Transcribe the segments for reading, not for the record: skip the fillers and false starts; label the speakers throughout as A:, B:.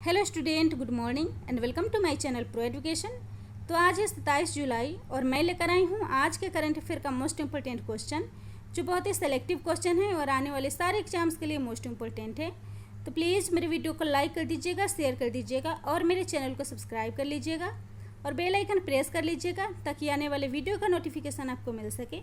A: Hello student, good morning and welcome to my channel pro education. तो आज है 27 जुलाई और मैं लेकर आई हूँ आज के करंट अफेयर का मोस्ट इंपॉर्टेंट क्वेश्चन, जो बहुत ही सेलेक्टिव क्वेश्चन है और आने वाले सारे एग्जाम्स के लिए मोस्ट इंपॉर्टेंट है। तो प्लीज़ मेरे वीडियो को लाइक कर दीजिएगा, शेयर कर दीजिएगा और मेरे चैनल को सब्सक्राइब कर लीजिएगा और बेल आइकन प्रेस कर लीजिएगा ताकि आने वाले वीडियो का नोटिफिकेशन आपको मिल सके।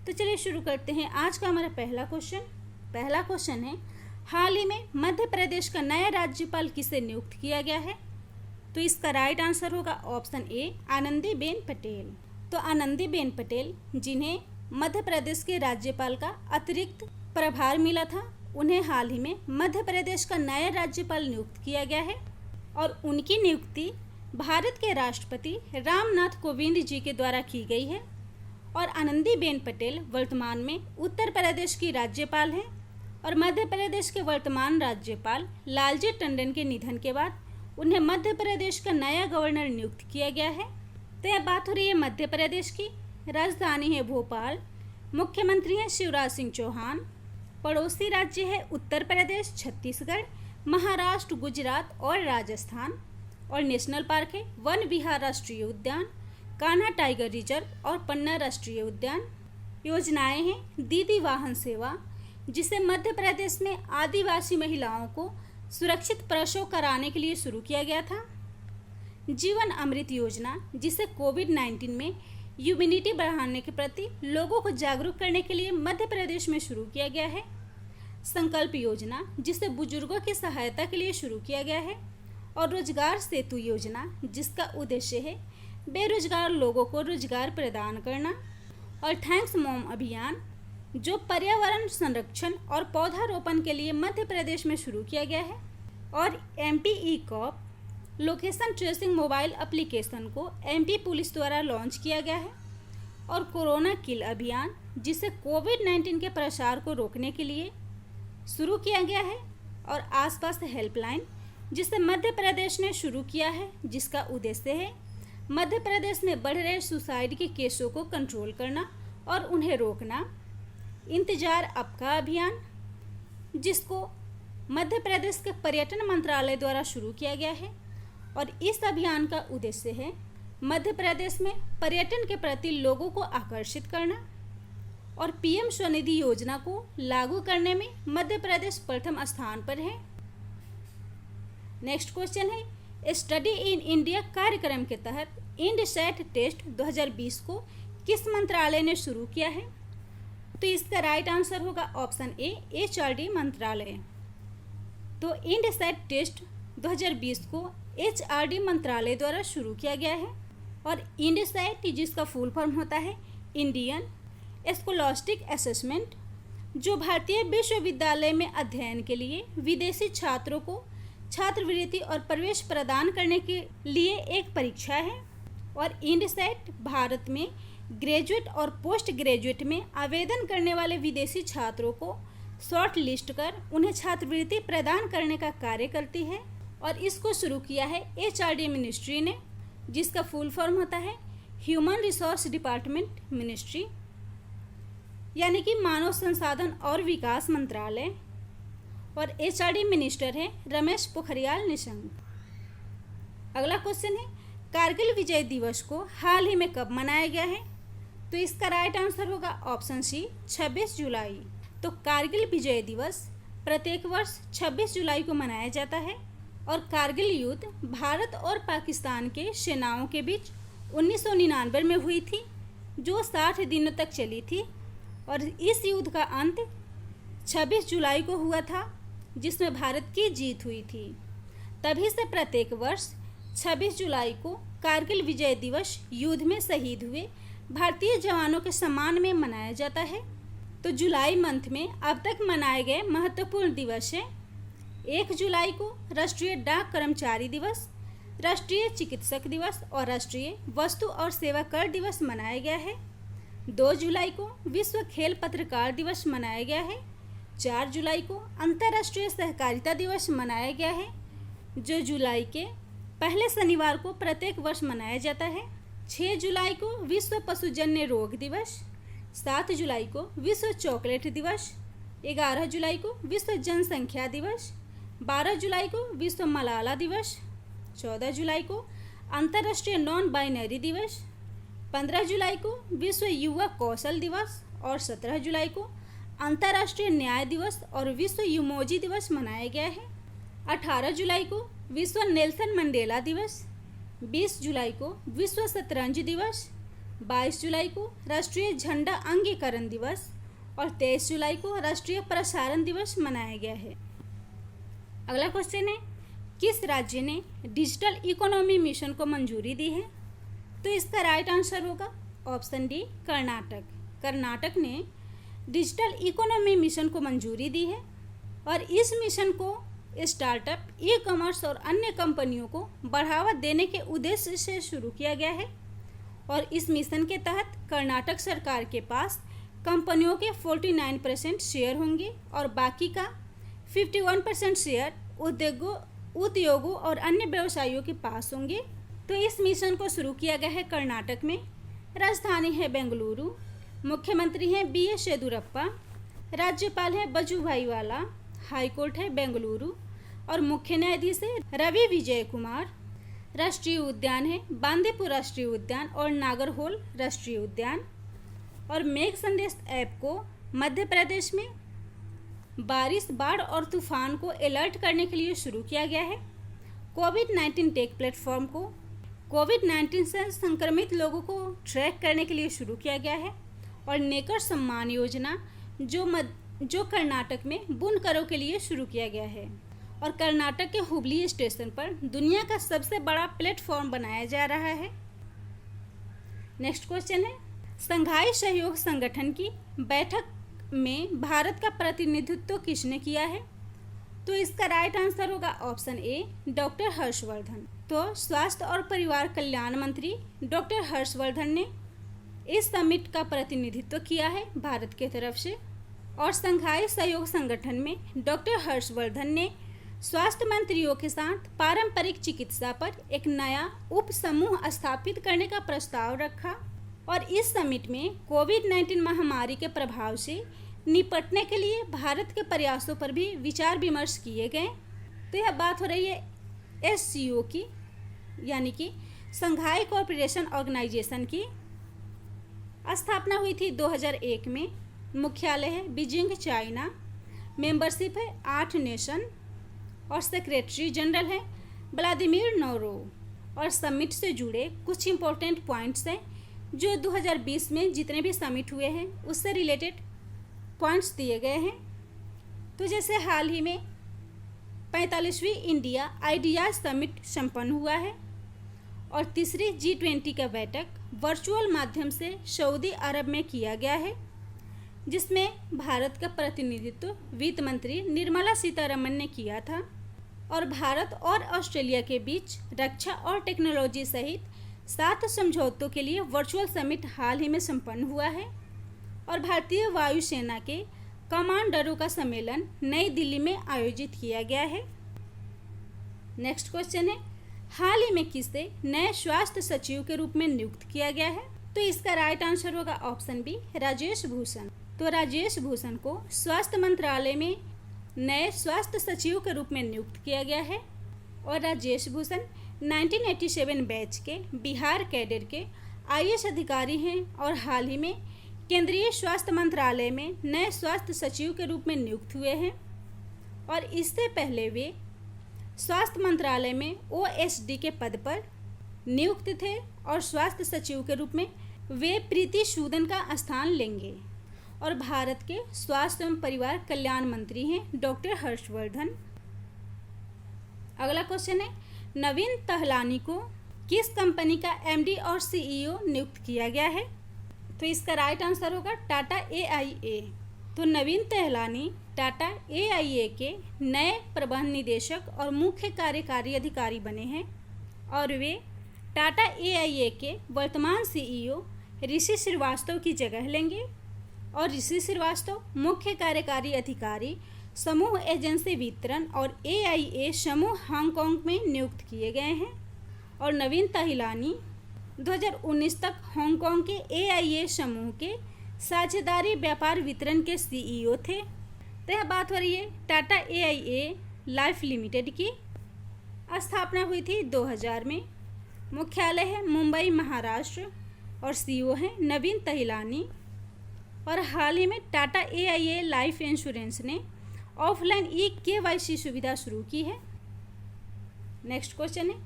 A: तो चलिए शुरू करते हैं। आज का हमारा पहला क्वेश्चन है, हाल ही में मध्य प्रदेश का नया राज्यपाल किसे नियुक्त किया गया है? तो इसका राइट आंसर होगा ऑप्शन ए, आनंदीबेन पटेल। तो आनंदीबेन पटेल, जिन्हें मध्य प्रदेश के राज्यपाल का अतिरिक्त प्रभार मिला था, उन्हें हाल ही में मध्य प्रदेश का नया राज्यपाल नियुक्त किया गया है और उनकी नियुक्ति भारत के राष्ट्रपति रामनाथ कोविंद जी के द्वारा की गई है। और आनंदीबेन पटेल वर्तमान में उत्तर प्रदेश की राज्यपाल हैं और मध्य प्रदेश के वर्तमान राज्यपाल लालजी टंडन के निधन के बाद उन्हें मध्य प्रदेश का नया गवर्नर नियुक्त किया गया है। तो यह बात हो रही है मध्य प्रदेश की। राजधानी है भोपाल, मुख्यमंत्री हैं शिवराज सिंह चौहान, पड़ोसी राज्य है उत्तर प्रदेश, छत्तीसगढ़, महाराष्ट्र, गुजरात और राजस्थान। और नेशनल पार्क है वन विहार राष्ट्रीय उद्यान, कान्हा टाइगर रिजर्व और पन्ना राष्ट्रीय उद्यान। योजनाएं हैं दीदी वाहन सेवा, जिसे मध्य प्रदेश में आदिवासी महिलाओं को सुरक्षित प्रसव कराने के लिए शुरू किया गया था। जीवन अमृत योजना, जिसे कोविड-19 में इम्यूनिटी बढ़ाने के प्रति लोगों को जागरूक करने के लिए मध्य प्रदेश में शुरू किया गया है। संकल्प योजना, जिसे बुजुर्गों की सहायता के लिए शुरू किया गया है। और रोजगार सेतु योजना, जिसका उद्देश्य है बेरोजगार लोगों को रोजगार प्रदान करना। और थैंक्स मॉम अभियान, जो पर्यावरण संरक्षण और पौधारोपण के लिए मध्य प्रदेश में शुरू किया गया है। और MP e cop location tracing mobile application को एमपी पुलिस द्वारा लॉन्च किया गया है। और कोरोना किल अभियान, जिसे कोविड-19 के प्रसार को रोकने के लिए शुरू किया गया है। और आसपास हेल्पलाइन, जिसे मध्य प्रदेश ने शुरू किया है, जिसका उद्देश्य है मध्य प्रदेश में बढ़ रहे सुसाइड के केसों को कंट्रोल करना और उन्हें रोकना। इंतजार आपका अभियान, जिसको मध्य प्रदेश के पर्यटन मंत्रालय द्वारा शुरू किया गया है। और इस अभियान का उद्देश्य है मध्य प्रदेश में पर्यटन के प्रति लोगों को आकर्षित करना। और पीएम स्वनिधि योजना को लागू करने में मध्य प्रदेश प्रथम स्थान पर है। नेक्स्ट क्वेश्चन है, स्टडी इन इंडिया कार्यक्रम के तहत इंडसैट टेस्ट 2020 को किस मंत्रालय ने शुरू किया है? तो इसका राइट आंसर होगा ऑप्शन ए, एचआरडी मंत्रालय। तो इंडसैट टेस्ट 2020 को एचआरडी मंत्रालय द्वारा शुरू किया गया है। और इंडसैट, जिसका फुल फॉर्म होता है इंडियन स्कॉलास्टिक असेसमेंट, जो भारतीय विश्वविद्यालय में अध्ययन के लिए विदेशी छात्रों को छात्रवृत्ति और प्रवेश प्रदान करने के लिए एक परीक्षा है। और इंडसैट भारत में ग्रेजुएट और पोस्ट ग्रेजुएट में आवेदन करने वाले विदेशी छात्रों को शॉर्ट लिस्ट कर उन्हें छात्रवृत्ति प्रदान करने का कार्य करती है। और इसको शुरू किया है एचआरडी मिनिस्ट्री ने, जिसका फुल फॉर्म होता है ह्यूमन रिसोर्स डिपार्टमेंट मिनिस्ट्री, यानी कि मानव संसाधन और विकास मंत्रालय। और एचआरडी मिनिस्टर है रमेश पोखरियाल निशंक। अगला क्वेश्चन है, कारगिल विजय दिवस को हाल ही में कब मनाया गया है? तो इसका राइट आंसर होगा ऑप्शन सी, 26 जुलाई। तो कारगिल विजय दिवस प्रत्येक वर्ष 26 जुलाई को मनाया जाता है। और कारगिल युद्ध भारत और पाकिस्तान के सेनाओं के बीच 1999 में हुई थी, जो 60 दिनों तक चली थी। और इस युद्ध का अंत 26 जुलाई को हुआ था, जिसमें भारत की जीत हुई थी। तभी से प्रत्येक वर्ष 26 जुलाई को कारगिल विजय दिवस युद्ध में शहीद हुए भारतीय जवानों के सम्मान में मनाया जाता है। तो जुलाई मंथ में अब तक मनाए गए महत्वपूर्ण दिवस हैं, 1 जुलाई को राष्ट्रीय डाक कर्मचारी दिवस, राष्ट्रीय चिकित्सक दिवस और राष्ट्रीय वस्तु और सेवा कर दिवस मनाया गया है। 2 जुलाई को विश्व खेल पत्रकार दिवस मनाया गया है। 4 जुलाई को अंतर्राष्ट्रीय सहकारिता दिवस मनाया गया है, जो जुलाई के पहले शनिवार को प्रत्येक वर्ष मनाया जाता है। 6 जुलाई को विश्व पशुजन्य रोग दिवस, 7 जुलाई को विश्व चॉकलेट दिवस, 11 जुलाई को विश्व जनसंख्या दिवस, 12 जुलाई को विश्व मलाला दिवस, 14 जुलाई को अंतर्राष्ट्रीय नॉन बाइनरी दिवस, 15 जुलाई को विश्व युवा कौशल दिवस और 17 जुलाई को अंतर्राष्ट्रीय न्याय दिवस और विश्व इमोजी दिवस मनाया गया है। 18 जुलाई को विश्व नेल्सन मंडेला दिवस, 20 जुलाई को विश्व शतरंज दिवस, 22 जुलाई को राष्ट्रीय झंडा अंगीकरण दिवस और 23 जुलाई को राष्ट्रीय प्रसारण दिवस मनाया गया है। अगला क्वेश्चन है, किस राज्य ने डिजिटल इकोनॉमी मिशन को मंजूरी दी है? तो इसका राइट आंसर होगा ऑप्शन डी, कर्नाटक। कर्नाटक ने डिजिटल इकोनॉमी मिशन को मंजूरी दी है और इस मिशन को स्टार्टअप, ई कॉमर्स और अन्य कंपनियों को बढ़ावा देने के उद्देश्य से शुरू किया गया है। और इस मिशन के तहत कर्नाटक सरकार के पास कंपनियों के 49% शेयर होंगे और बाकी का 51% शेयर उद्योगों और अन्य व्यवसायियों के पास होंगे। तो इस मिशन को शुरू किया गया है कर्नाटक में। राजधानी है बेंगलुरु, मुख्यमंत्री हैं BS येदियुरप्पा, राज्यपाल है वजुभाई वाला, हाईकोर्ट है बेंगलुरु और मुख्य न्यायाधीश है रवि विजय कुमार। राष्ट्रीय उद्यान है बांदीपुर राष्ट्रीय उद्यान और नागरहोल राष्ट्रीय उद्यान। और मेघ संदेश ऐप को मध्य प्रदेश में बारिश, बाढ़ और तूफान को अलर्ट करने के लिए शुरू किया गया है। कोविड-19 टेक प्लेटफॉर्म को कोविड-19 से संक्रमित लोगों को ट्रैक करने के लिए शुरू किया गया है। और नेकर सम्मान योजना जो कर्नाटक में बुनकरों के लिए शुरू किया गया है। और कर्नाटक के हुबली स्टेशन पर दुनिया का सबसे बड़ा प्लेटफॉर्म बनाया जा रहा है। नेक्स्ट क्वेश्चन है, संघाई सहयोग संगठन की बैठक में भारत का प्रतिनिधित्व किसने किया है? तो इसका राइट आंसर होगा ऑप्शन ए, डॉक्टर हर्षवर्धन। तो स्वास्थ्य और परिवार कल्याण मंत्री डॉक्टर हर्षवर्धन ने इस समिट का प्रतिनिधित्व किया है भारत की तरफ से। और संघाई सहयोग संगठन में डॉक्टर हर्षवर्धन ने स्वास्थ्य मंत्रियों के साथ पारंपरिक चिकित्सा पर एक नया उप समूह स्थापित करने का प्रस्ताव रखा। और इस समिट में कोविड-19 महामारी के प्रभाव से निपटने के लिए भारत के प्रयासों पर भी विचार विमर्श किए गए। तो यह बात हो रही है SCO की, यानी कि संघाई कोऑपरेशन ऑर्गेनाइजेशन की। स्थापना हुई थी 2001 में। मुख्यालय है बीजिंग, चाइना। मेंबरशिप है 8 नेशन और सेक्रेटरी जनरल है व्लादिमीर नोरोव। और समिट से जुड़े कुछ इम्पोर्टेंट पॉइंट्स हैं जो 2020 में जितने भी समिट हुए हैं उससे रिलेटेड पॉइंट्स दिए गए हैं। तो जैसे हाल ही में 45वीं इंडिया आइडियाज समिट संपन्न हुआ है और तीसरी G20 का बैठक वर्चुअल माध्यम से सऊदी अरब में किया गया है, जिसमें भारत का प्रतिनिधित्व वित्त मंत्री निर्मला सीतारमण ने किया था। और भारत और ऑस्ट्रेलिया के बीच रक्षा और टेक्नोलॉजी सहित 7 समझौतों के लिए वर्चुअल समिट हाल ही में संपन्न हुआ है। और भारतीय वायुसेना के कमांडरों का सम्मेलन नई दिल्ली में आयोजित किया गया है। नेक्स्ट क्वेश्चन है, हाल ही में किसे नए स्वास्थ्य सचिव के रूप में नियुक्त किया गया है? तो इसका राइट आंसर होगा ऑप्शन बी, राजेश भूषण। तो राजेश भूषण को स्वास्थ्य मंत्रालय में नए स्वास्थ्य सचिव के रूप में नियुक्त किया गया है। और राजेश भूषण 1987 बैच के बिहार कैडर के IAS अधिकारी हैं और हाल ही में केंद्रीय स्वास्थ्य मंत्रालय में नए स्वास्थ्य सचिव के रूप में नियुक्त हुए हैं। और इससे पहले वे स्वास्थ्य मंत्रालय में OSD के पद पर नियुक्त थे और स्वास्थ्य सचिव के रूप में वे प्रीति सूदन का स्थान लेंगे। और भारत के स्वास्थ्य एवं परिवार कल्याण मंत्री हैं डॉक्टर हर्षवर्धन। अगला क्वेश्चन है, नवीन तहलानी को किस कंपनी का MD और CEO नियुक्त किया गया है? तो इसका राइट आंसर होगा टाटा AIA। तो नवीन तहलानी टाटा AIA के नए प्रबंध निदेशक और मुख्य कार्यकारी अधिकारी बने हैं और वे टाटा AIA के वर्तमान CEO ऋषि श्रीवास्तव की जगह लेंगे। और ऋषि श्रीवास्तव मुख्य कार्यकारी अधिकारी समूह एजेंसी वितरण और AIA समूह हांगकांग में नियुक्त किए गए हैं। और नवीन तहलानी 2019 तक हांगकांग के AIA समूह के साझेदारी व्यापार वितरण के CEO थे। तो यह बात हो रही है टाटा AIA लाइफ लिमिटेड की स्थापना हुई थी 2000 में। मुख्यालय है मुंबई महाराष्ट्र और सीईओ हैं नवीन तहिलानी। और हाल ही में टाटा AIA लाइफ इंश्योरेंस ने ऑफलाइन KYC सुविधा शुरू की है। नेक्स्ट क्वेश्चन है,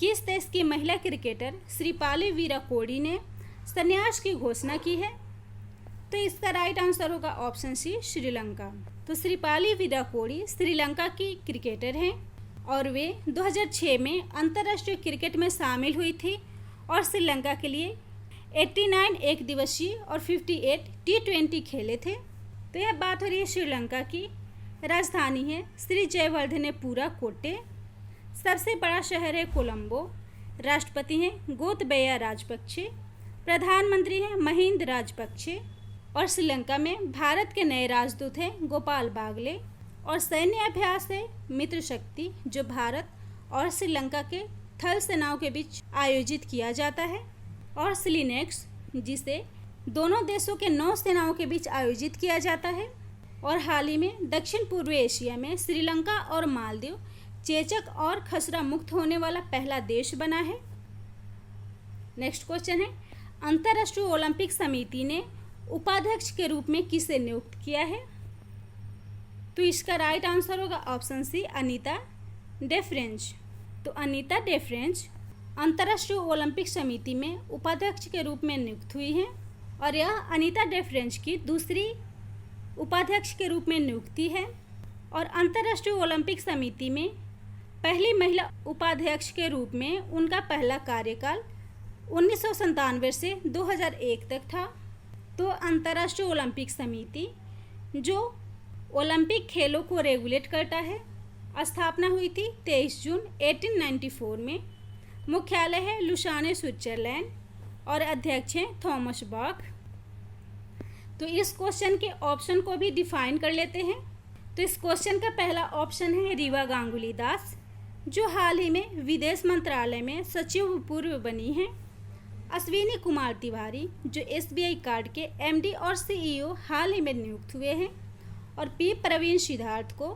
A: किस देश की महिला क्रिकेटर श्रीपाली वीराकोडी ने संन्यास की घोषणा की है? तो इसका राइट आंसर होगा ऑप्शन सी, श्रीलंका। तो श्रीपाली वीराकोडी श्रीलंका की क्रिकेटर हैं और वे 2006 में अंतर्राष्ट्रीय क्रिकेट में शामिल हुई थी और श्रीलंका के लिए 89 एक दिवसीय और 58 T20 खेले थे। तो यह बात हो रही है श्रीलंका की। राजधानी है श्री जयवर्धनेपुरा कोट्टे। सबसे बड़ा शहर है कोलंबो। राष्ट्रपति हैं गोतबया राजपक्षे। प्रधानमंत्री हैं महिंद राजपक्षे। और श्रीलंका में भारत के नए राजदूत हैं गोपाल बागले। और सैन्य अभ्यास है मित्र शक्ति, जो भारत और श्रीलंका के थल सेनाओं के बीच आयोजित किया जाता है। और सिलिनेक्स, जिसे दोनों देशों के नौसेनाओं के बीच आयोजित किया जाता है। और हाल ही में दक्षिण पूर्व एशिया में श्रीलंका और मालदीव चेचक और खसरा मुक्त होने वाला पहला देश बना है। नेक्स्ट क्वेश्चन है, अंतर्राष्ट्रीय ओलंपिक समिति ने उपाध्यक्ष के रूप में किसे नियुक्त किया है? तो इसका राइट आंसर होगा option C, Anita De Frantz. तो अनीता डे फ्रेंच अंतर्राष्ट्रीय ओलंपिक समिति में उपाध्यक्ष के रूप में नियुक्त हुई हैं और यह अनीता डे फ्रेंच की दूसरी उपाध्यक्ष के रूप में नियुक्ति है। और अंतर्राष्ट्रीय ओलंपिक समिति में पहली महिला उपाध्यक्ष के रूप में उनका पहला कार्यकाल 1997 से 2001 तक था। तो अंतर्राष्ट्रीय ओलंपिक समिति जो ओलंपिक खेलों को रेगुलेट करता है, स्थापना हुई थी 23 जून 1894 में। मुख्यालय है लुसाने, स्विट्जरलैंड और अध्यक्ष हैं थॉमस बाक। तो इस क्वेश्चन के ऑप्शन को भी डिफाइन कर लेते हैं। तो इस क्वेश्चन का पहला ऑप्शन है रीवा गांगुली दास, जो हाल ही में विदेश मंत्रालय में सचिव पूर्व बनी हैं। अश्विनी कुमार तिवारी, जो SBI कार्ड के MD और CEO हाल ही में नियुक्त हुए हैं। और P प्रवीण सिद्धार्थ को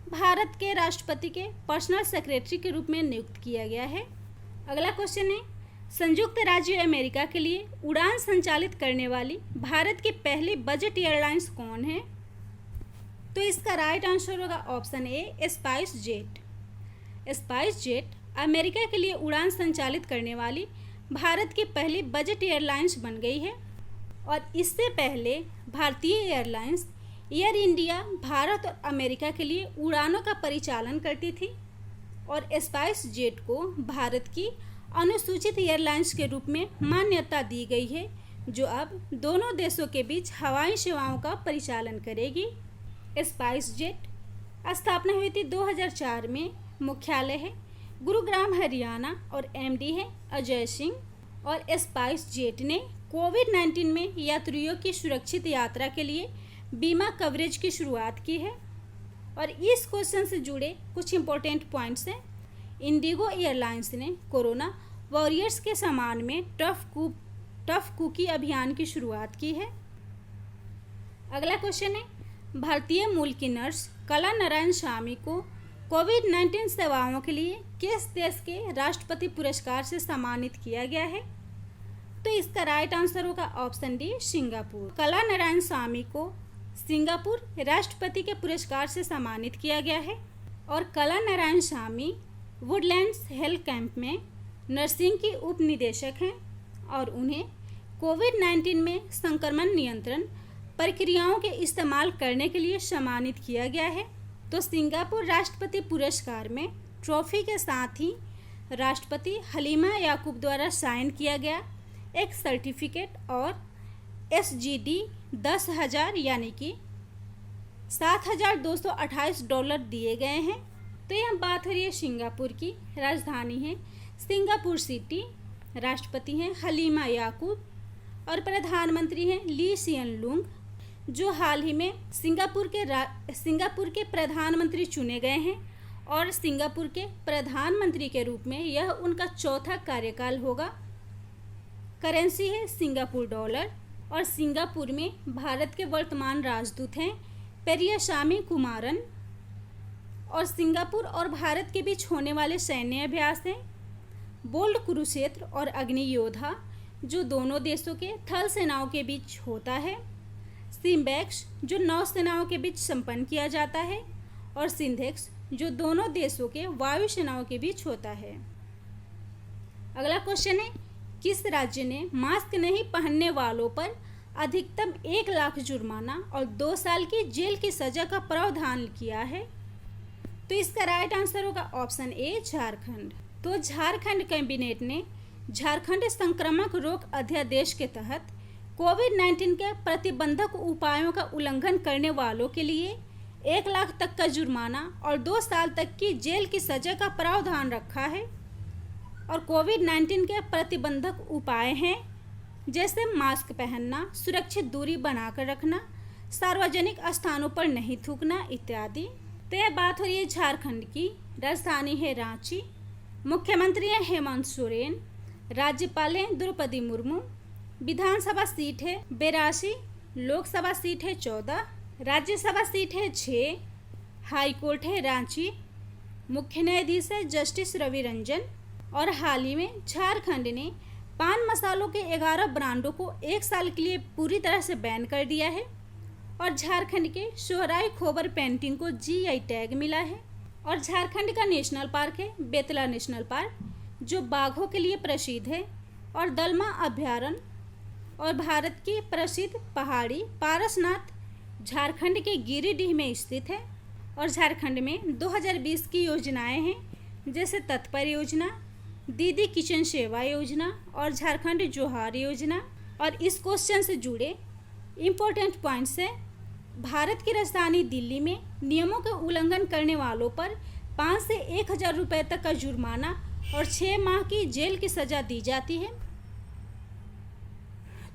A: भारत के राष्ट्रपति के पर्सनल सेक्रेटरी के रूप में नियुक्त किया गया है। अगला क्वेश्चन है, संयुक्त राज्य अमेरिका के लिए उड़ान संचालित करने वाली भारत की पहली बजट एयरलाइंस कौन है? तो इसका राइट आंसर होगा option A, spice jet. Spice jet America के लिए उड़ान संचालित करने वाली भारत की पहली बजट एयरलाइंस बन गई है। और इससे पहले भारतीय एयरलाइंस एयर इंडिया भारत और अमेरिका के लिए उड़ानों का परिचालन करती थी। और स्पाइस जेट को भारत की अनुसूचित एयरलाइंस के रूप में मान्यता दी गई है, जो अब दोनों देशों के बीच हवाई सेवाओं का परिचालन करेगी। स्पाइस जेट स्थापना हुई थी 2004 में। मुख्यालय है गुरुग्राम, हरियाणा और MD है अजय सिंह। और स्पाइस जेट ने कोविड-19 में यात्रियों की सुरक्षित यात्रा के लिए बीमा कवरेज की शुरुआत की है। और इस क्वेश्चन से जुड़े कुछ इंपॉर्टेंट पॉइंट्स हैं। इंडिगो एयरलाइंस ने कोरोना वॉरियर्स के सम्मान में टफ कुकी अभियान की शुरुआत की है। अगला क्वेश्चन है, भारतीय मूल की नर्स कला नारायण स्वामी को कोविड-19 सेवाओं के लिए किस देश के राष्ट्रपति पुरस्कार से सम्मानित किया गया है? तो इसका राइट आंसर होगा ऑप्शन डी, सिंगापुर। कला नारायण स्वामी को सिंगापुर राष्ट्रपति के पुरस्कार से सम्मानित किया गया है। और कला नारायण स्वामी वुडलैंड्स हेल्थ कैंप में नर्सिंग की उप निदेशक हैं और उन्हें कोविड-19 में संक्रमण नियंत्रण प्रक्रियाओं के इस्तेमाल करने के लिए सम्मानित किया गया है। तो सिंगापुर राष्ट्रपति पुरस्कार में ट्रॉफी के साथ ही राष्ट्रपति हलीमा याकूब द्वारा साइन किया गया एक सर्टिफिकेट और SGD 10,000 यानी कि $7,228 दिए गए हैं। तो यह बात हो रही है सिंगापुर की। राजधानी है सिंगापुर सिटी। राष्ट्रपति हैं हलीमा याकूब और प्रधानमंत्री हैं ली सियन लुंग, जो हाल ही में सिंगापुर के प्रधानमंत्री चुने गए हैं। और सिंगापुर के प्रधानमंत्री के रूप में यह उनका चौथा कार्यकाल होगा। करेंसी है सिंगापुर डॉलर। और सिंगापुर में भारत के वर्तमान राजदूत हैं पेरियासामी कुमारन। और सिंगापुर और भारत के बीच होने वाले सैन्य अभ्यास हैं बोल्ड कुरुक्षेत्र और अग्नि योद्धा, जो दोनों देशों के थल सेनाओं के बीच होता है, सिम्बैक्स, जो नौसेनाओं के बीच संपन्न किया जाता है, और सिंधेक्स, जो दोनों देशों के वायु सेनाओं के बीच होता है। अगला क्वेश्चन है, किस राज्य ने मास्क नहीं पहनने वालों पर अधिकतम 1 लाख जुर्माना और 2 साल की जेल की सजा का प्रावधान किया है? तो इसका राइट आंसर होगा ऑप्शन ए, झारखंड। तो झारखंड कैबिनेट ने झारखंड संक्रामक रोग अध्यादेश के तहत कोविड-19 के प्रतिबंधक उपायों का उल्लंघन करने वालों के लिए 1 लाख तक का जुर्माना और 2 साल तक की जेल की सजा का प्रावधान रखा है। और कोविड-19 के प्रतिबंधक उपाय हैं जैसे मास्क पहनना, सुरक्षित दूरी बनाकर रखना, सार्वजनिक स्थानों पर नहीं थूकना इत्यादि। तो यह बात हो रही है झारखंड की। राजधानी है रांची, मुख्यमंत्री हैं हेमंत सोरेन, राज्यपाल हैं द्रौपदी मुर्मू, विधानसभा सीट है 82, लोकसभा सीट है 14, राज्यसभा सीट है 6, हाई कोर्ट है रांची, मुख्य न्यायाधीश है जस्टिस रवि रंजन। और हाल ही में झारखंड ने पान मसालों के 11 ब्रांडों को 1 साल के लिए पूरी तरह से बैन कर दिया है। और झारखंड के सोहराई खोबर पेंटिंग को GI टैग मिला है। और झारखंड का नेशनल पार्क है बेतला नेशनल पार्क, जो बाघों के लिए प्रसिद्ध है। और दलमा अभयारण्य और भारत की प्रसिद्ध पहाड़ी पारसनाथ झारखंड के गिरिडीह में स्थित है। और झारखंड में 2020 की योजनाएं हैं जैसे तत्पर योजना, दीदी किचन सेवा योजना और झारखंड जोहार योजना। और इस क्वेश्चन से जुड़े इम्पोर्टेंट पॉइंट्स हैं, भारत की राजधानी दिल्ली में नियमों के उल्लंघन करने वालों पर 5 से 1,000 रुपये तक का जुर्माना और 6 माह की जेल की सज़ा दी जाती है।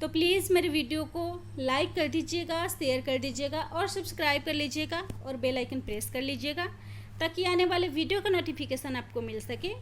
A: तो प्लीज़ मेरे वीडियो को लाइक कर दीजिएगा, शेयर कर दीजिएगा और सब्सक्राइब कर लीजिएगा और बेल आइकन प्रेस कर लीजिएगा ताकि आने वाले वीडियो का नोटिफिकेशन आपको मिल सके।